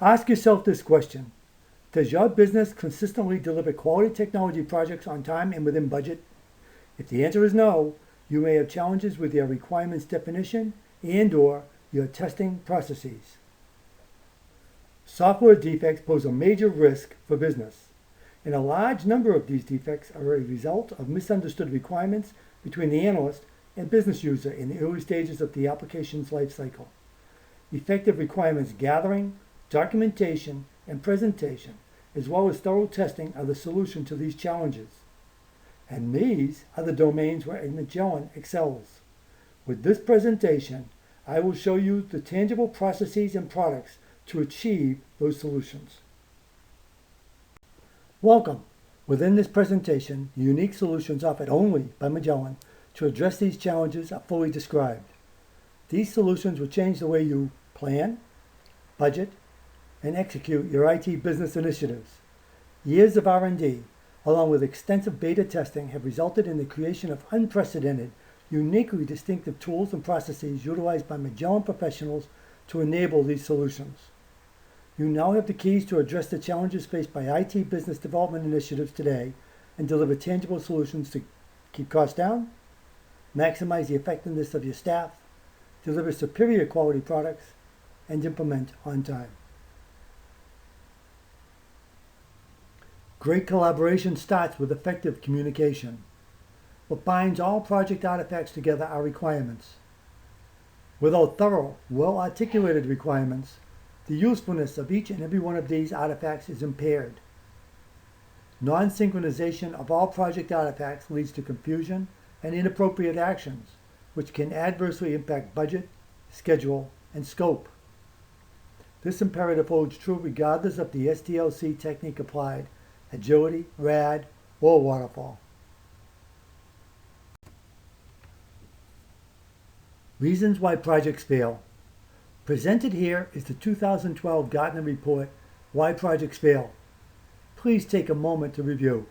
Ask yourself this question. Does your business consistently deliver quality technology projects on time and within budget? If the answer is no, you may have challenges with your requirements definition and/or your testing processes. Software defects pose a major risk for business, and a large number of these defects are a result of misunderstood requirements between the analyst and business user in the early stages of the application's life cycle. Effective requirements gathering, documentation, and presentation, as well as thorough testing, are the solution to these challenges. And these are the domains where Magellan excels. With this presentation, I will show you the tangible processes and products to achieve those solutions. Welcome. Within this presentation, the unique solutions offered only by Magellan to address these challenges are fully described. These solutions will change the way you plan, budget, and execute your IT business initiatives. Years of R&D, along with extensive beta testing, have resulted in the creation of unprecedented, uniquely distinctive tools and processes utilized by Magellan professionals to enable these solutions. You now have the keys to address the challenges faced by IT business development initiatives today and deliver tangible solutions to keep costs down, maximize the effectiveness of your staff, deliver superior quality products, and implement on time. Great collaboration starts with effective communication. What binds all project artifacts together are requirements. Without thorough, well-articulated requirements, the usefulness of each and every one of these artifacts is impaired. Non-synchronization of all project artifacts leads to confusion and inappropriate actions, which can adversely impact budget, schedule, and scope. This imperative holds true regardless of the SDLC technique applied: agility, RAD, or waterfall. Reasons why projects fail. Presented here is the 2012 Gartner report, Why Projects Fail. Please take a moment to review.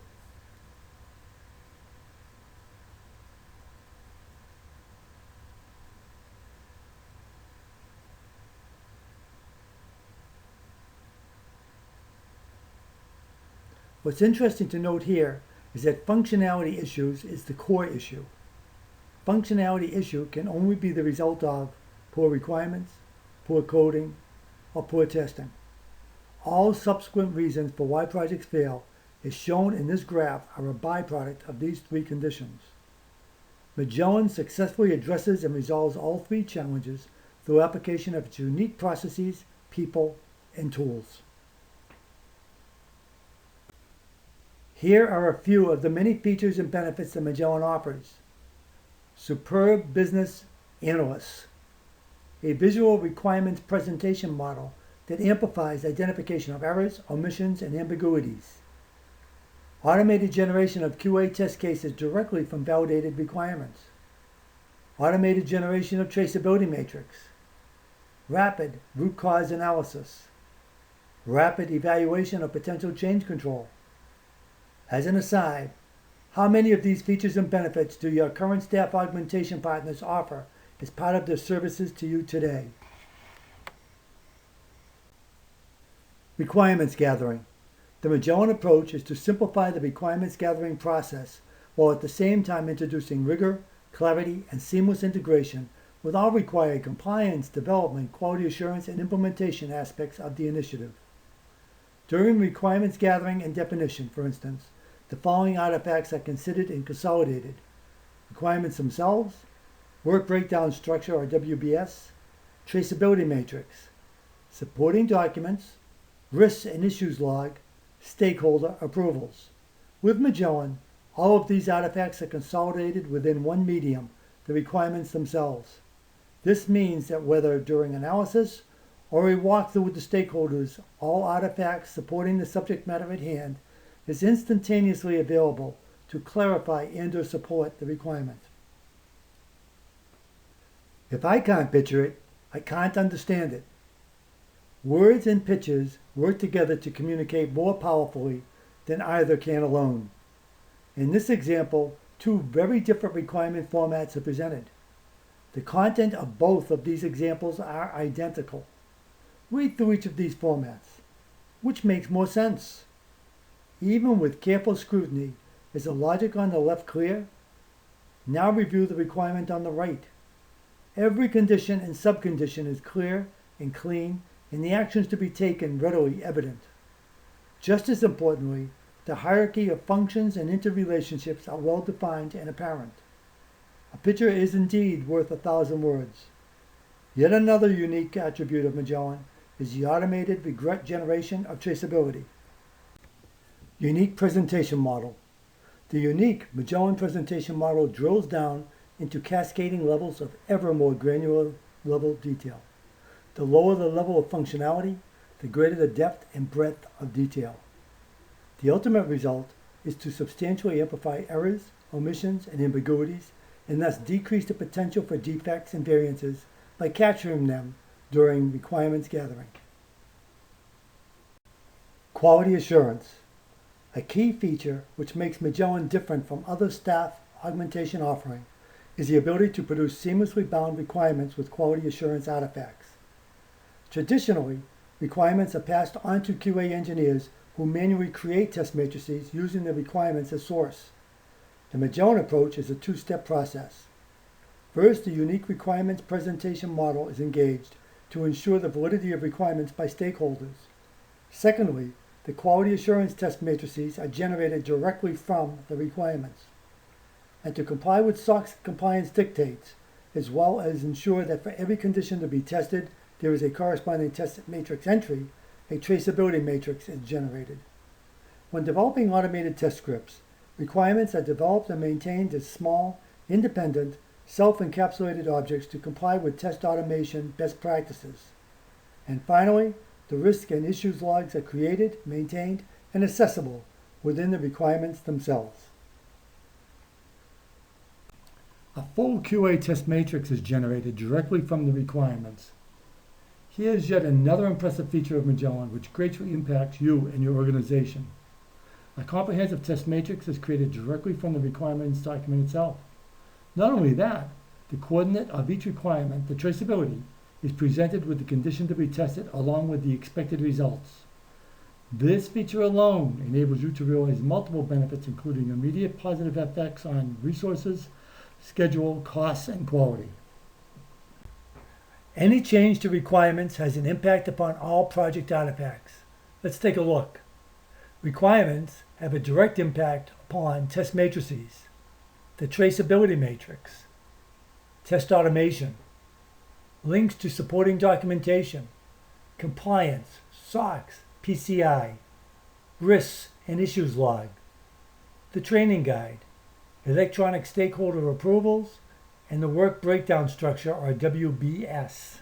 What's interesting to note here is that functionality issues is the core issue. Functionality issue can only be the result of poor requirements, poor coding, or poor testing. All subsequent reasons for why projects fail, as shown in this graph, are a byproduct of these three conditions. Magellan successfully addresses and resolves all three challenges through application of its unique processes, people, and tools. Here are a few of the many features and benefits that Magellan offers. Superb Business Analysts, a visual requirements presentation model that amplifies identification of errors, omissions, and ambiguities. Automated generation of QA test cases directly from validated requirements. Automated generation of traceability matrix. Rapid root cause analysis. Rapid evaluation of potential change control. As an aside, how many of these features and benefits do your current staff augmentation partners offer as part of their services to you today? Requirements gathering. The Magellan approach is to simplify the requirements gathering process while at the same time introducing rigor, clarity, and seamless integration with all required compliance, development, quality assurance, and implementation aspects of the initiative. During requirements gathering and definition, for instance, the following artifacts are considered and consolidated: requirements themselves, work breakdown structure or WBS, traceability matrix, supporting documents, risks and issues log, stakeholder approvals. With Magellan, all of these artifacts are consolidated within one medium, the requirements themselves. This means that whether during analysis or a walkthrough with the stakeholders, all artifacts supporting the subject matter at hand is instantaneously available to clarify and/or support the requirement. If I can't picture it, I can't understand it. Words and pictures work together to communicate more powerfully than either can alone. In this example, two very different requirement formats are presented. The content of both of these examples are identical. Read through each of these formats. Which makes more sense? Even with careful scrutiny, is the logic on the left clear? Now review the requirement on the right. Every condition and subcondition is clear and clean, and the actions to be taken readily evident. Just as importantly, the hierarchy of functions and interrelationships are well defined and apparent. A picture is indeed worth 1,000 words. Yet another unique attribute of Magellan is the automated regret generation of traceability. Unique presentation model. The unique Magellan presentation model drills down into cascading levels of ever more granular level detail. The lower the level of functionality, the greater the depth and breadth of detail. The ultimate result is to substantially amplify errors, omissions, and ambiguities, and thus decrease the potential for defects and variances by capturing them during requirements gathering. Quality assurance. A key feature which makes Magellan different from other staff augmentation offering is the ability to produce seamlessly bound requirements with quality assurance artifacts. Traditionally, requirements are passed on to QA engineers who manually create test matrices using the requirements as source. The Magellan approach is a two-step process. First, the unique requirements presentation model is engaged to ensure the validity of requirements by stakeholders. Secondly, the quality assurance test matrices are generated directly from the requirements. And to comply with SOX compliance dictates, as well as ensure that for every condition to be tested, there is a corresponding test matrix entry, a traceability matrix is generated. When developing automated test scripts, requirements are developed and maintained as small, independent, self-encapsulated objects to comply with test automation best practices. And finally, the risk and issues logs are created, maintained, and accessible within the requirements themselves. A full QA test matrix is generated directly from the requirements. Here's yet another impressive feature of Magellan which greatly impacts you and your organization. A comprehensive test matrix is created directly from the requirements document itself. Not only that, the coordinate of each requirement, the traceability, is presented with the condition to be tested along with the expected results. This feature alone enables you to realize multiple benefits, including immediate positive effects on resources, schedule, costs, and quality. Any change to requirements has an impact upon all project artifacts. Let's take a look. Requirements have a direct impact upon test matrices, the traceability matrix, test automation, links to supporting documentation, compliance, SOX, PCI, risks and issues log, the training guide, electronic stakeholder approvals, and the work breakdown structure, or WBS.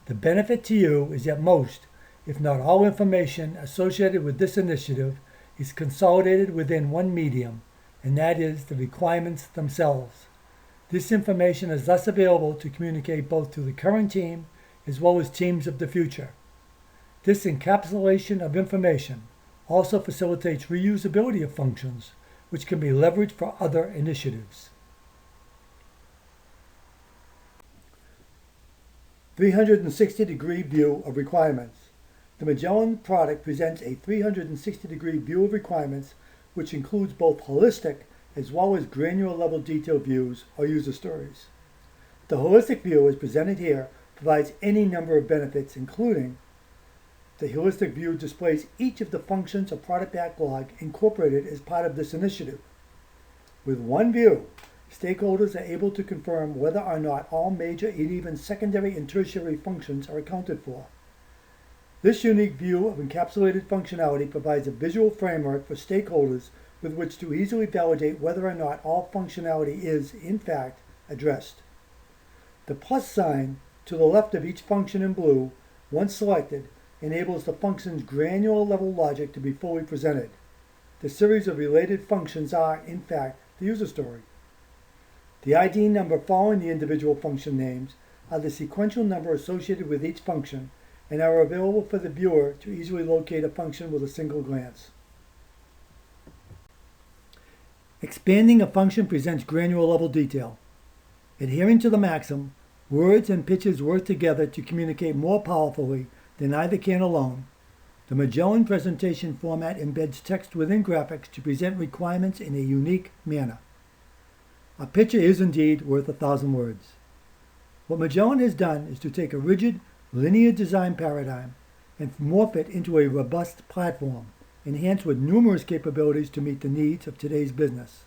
The benefit to you is that most, if not all, information associated with this initiative is consolidated within one medium, and that is the requirements themselves. This information is thus available to communicate both to the current team as well as teams of the future. This encapsulation of information also facilitates reusability of functions, which can be leveraged for other initiatives. 360-degree view of requirements. The Magellan product presents a 360-degree view of requirements, which includes both holistic as well as granular level detail views or user stories. The holistic view, as presented here, provides any number of benefits, including the holistic view displays each of the functions of product backlog incorporated as part of this initiative. With one view, stakeholders are able to confirm whether or not all major and even secondary and tertiary functions are accounted for. This unique view of encapsulated functionality provides a visual framework for stakeholders with which to easily validate whether or not all functionality is, in fact, addressed. The plus sign to the left of each function in blue, once selected, enables the function's granular level logic to be fully presented. The series of related functions are, in fact, the user story. The ID number following the individual function names are the sequential number associated with each function and are available for the viewer to easily locate a function with a single glance. Expanding a function presents granular level detail. Adhering to the maxim, words and pictures work together to communicate more powerfully then either can alone. The Magellan presentation format embeds text within graphics to present requirements in a unique manner. A picture is indeed worth 1,000 words. What Magellan has done is to take a rigid, linear design paradigm and morph it into a robust platform, enhanced with numerous capabilities to meet the needs of today's business.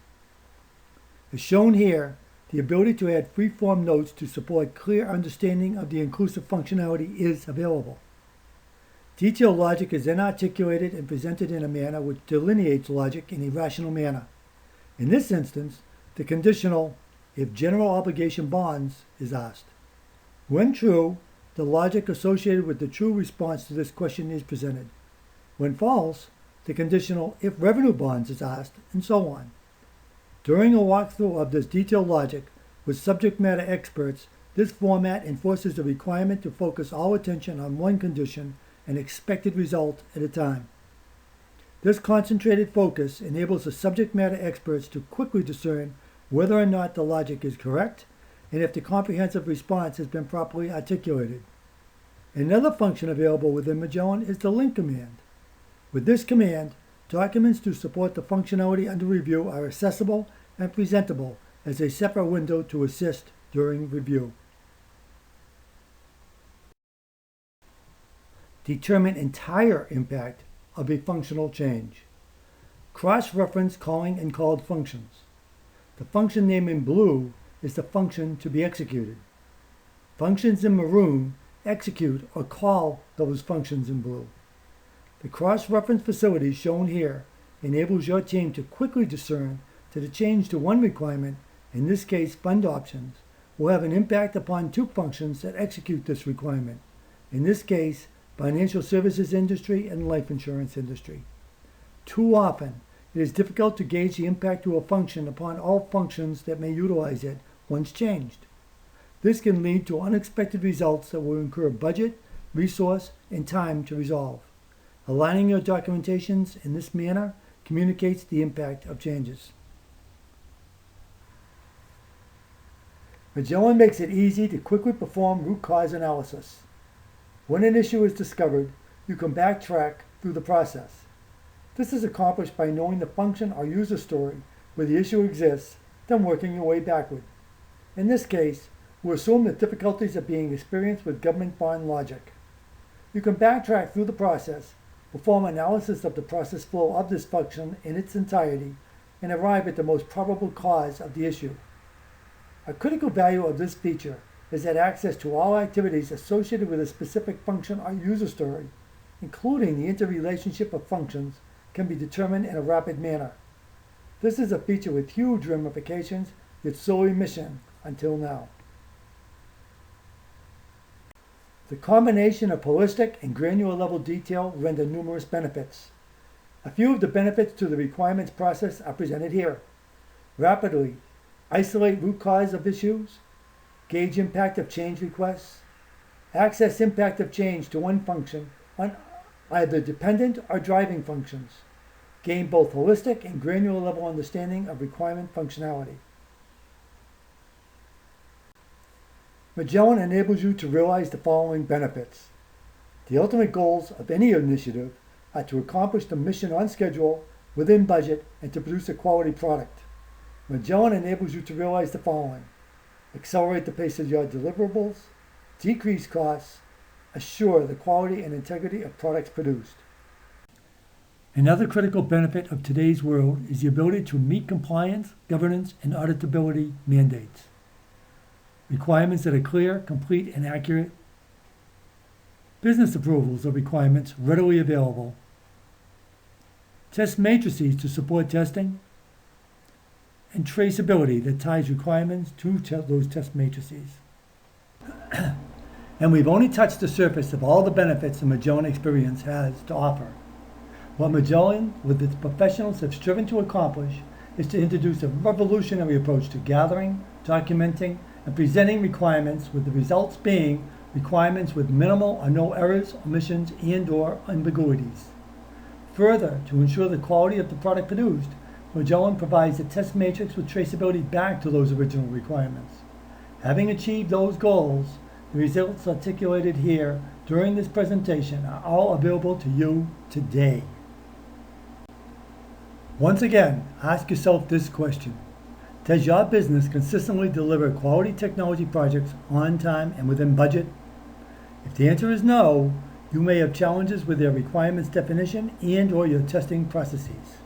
As shown here, the ability to add free-form notes to support clear understanding of the inclusive functionality is available. Detailed logic is then articulated and presented in a manner which delineates logic in a rational manner. In this instance, the conditional, if general obligation bonds, is asked. When true, the logic associated with the true response to this question is presented. When false, the conditional, if revenue bonds, is asked, and so on. During a walkthrough of this detailed logic with subject matter experts, this format enforces the requirement to focus all attention on one condition and expected result at a time. This concentrated focus enables the subject matter experts to quickly discern whether or not the logic is correct and if the comprehensive response has been properly articulated. Another function available within Magellan is the link command. With this command, documents to support the functionality under review are accessible and presentable as a separate window to assist during review. Determine entire impact of a functional change. Cross-reference calling and called functions. The function name in blue is the function to be executed. Functions in maroon execute or call those functions in blue. The cross-reference facility shown here enables your team to quickly discern that a change to one requirement, in this case fund options, will have an impact upon two functions that execute this requirement, in this case financial services industry and life insurance industry. Too often, it is difficult to gauge the impact to a function upon all functions that may utilize it once changed. This can lead to unexpected results that will incur budget, resource, and time to resolve. Aligning your documentations in this manner communicates the impact of changes. Magellan makes it easy to quickly perform root cause analysis. When an issue is discovered, you can backtrack through the process. This is accomplished by knowing the function or user story where the issue exists, then working your way backward. In this case, we'll assume that difficulties are being experienced with government bond logic. You can backtrack through the process, perform analysis of the process flow of this function in its entirety, and arrive at the most probable cause of the issue. A critical value of this feature is that access to all activities associated with a specific function or user story, including the interrelationship of functions, can be determined in a rapid manner. This is a feature with huge ramifications, yet solely missing until now. The combination of holistic and granular level detail render numerous benefits. A few of the benefits to the requirements process are presented here. Rapidly isolate root cause of issues, gauge impact of change requests, access impact of change to one function on either dependent or driving functions, gain both holistic and granular level understanding of requirement functionality. Magellan enables you to realize the following benefits. The ultimate goals of any initiative are to accomplish the mission on schedule, within budget, and to produce a quality product. Magellan enables you to realize the following: accelerate the pace of your deliverables, decrease costs, assure the quality and integrity of products produced. Another critical benefit of today's world is the ability to meet compliance, governance, and auditability mandates. Requirements that are clear, complete, and accurate. Business approvals of requirements readily available. Test matrices to support testing. And traceability that ties requirements to those test matrices. And we've only touched the surface of all the benefits the Magellan experience has to offer. What Magellan, with its professionals, have striven to accomplish is to introduce a revolutionary approach to gathering, documenting, and presenting requirements, with the results being requirements with minimal or no errors, omissions, and/or ambiguities. Further, to ensure the quality of the product produced, Magellan provides a test matrix with traceability back to those original requirements. Having achieved those goals, the results articulated here during this presentation are all available to you today. Once again, ask yourself this question. Does your business consistently deliver quality technology projects on time and within budget? If the answer is no, you may have challenges with your requirements definition and/or your testing processes.